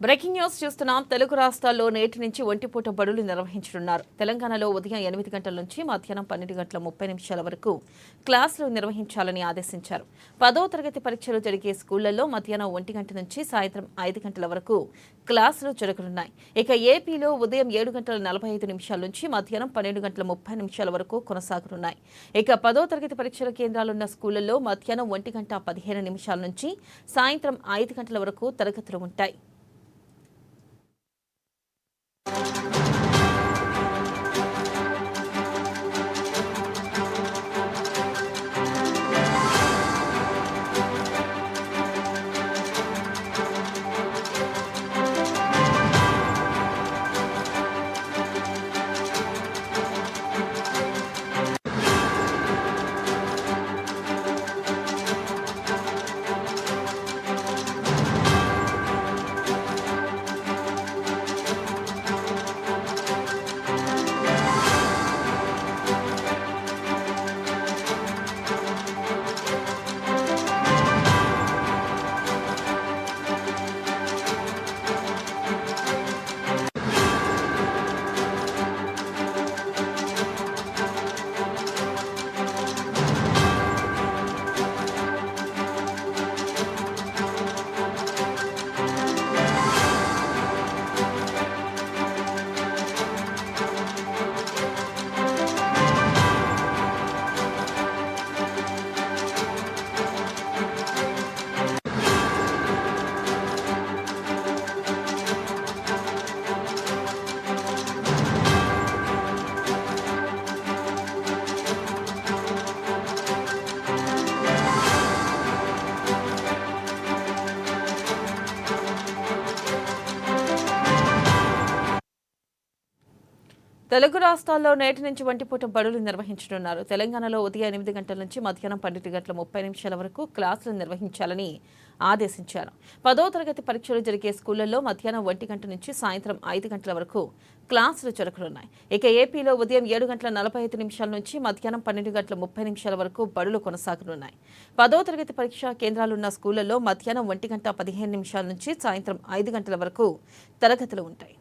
Breaking news చూస్తున్నాం. తెలుగు రాష్ట్రాల్లో నేటి నుంచి ఒంటిపూట బడులు నిర్వహించనున్నారు. తెలంగాణలో ఉదయం 8 గంటల నుంచి మధ్యాహ్నం 12:30 వరకు క్లాసులు నిర్వహించాలని ఆదేశించారు. 10వ తరగతి పరీక్షలు జరిగే స్కూళ్లలో మధ్యాహ్నం 1 గంట నుంచి సాయంత్రం 5 గంటల వరకు క్లాసులు జరగనున్నాయి. ఇక ఏపీలో ఉదయం 7:45 నుంచి మధ్యాహ్నం 12:30 వరకు కొనసాగనున్నాయి. ఇక 10వ తరగతి పరీక్షల కేంద్రాలున్న స్కూళ్లలో మధ్యాహ్నం 1:15 నుంచి సాయంత్రం 5 గంటల వరకు తరగతులు ఉంటాయి. తెలుగు రాష్ట్రాల్లో నేటి నుంచి ఒంటిపూట బడులు నిర్వహించనున్నారు. తెలంగాణలో ఉదయం 8 గంటల నుంచి మధ్యాహ్నం 12:30 వరకు క్లాసులు నిర్వహించాలని ఆదేశించారు. 10వ తరగతి పరీక్షలు జరిగే స్కూళ్లలో మధ్యాహ్నం 1 గంట నుంచి సాయంత్రం 5 గంటల వరకు క్లాసులు జరగనున్నాయి. ఇక ఏపీలో ఉదయం 7:45 నుంచి మధ్యాహ్నం 12:30 వరకు బడులు కొనసాగనున్నాయి. 10వ తరగతి పరీక్షా కేంద్రాలున్న స్కూళ్లలో మధ్యాహ్నం 1:15 నుంచి సాయంత్రం 5 గంటల వరకు తరగతులు ఉంటాయి.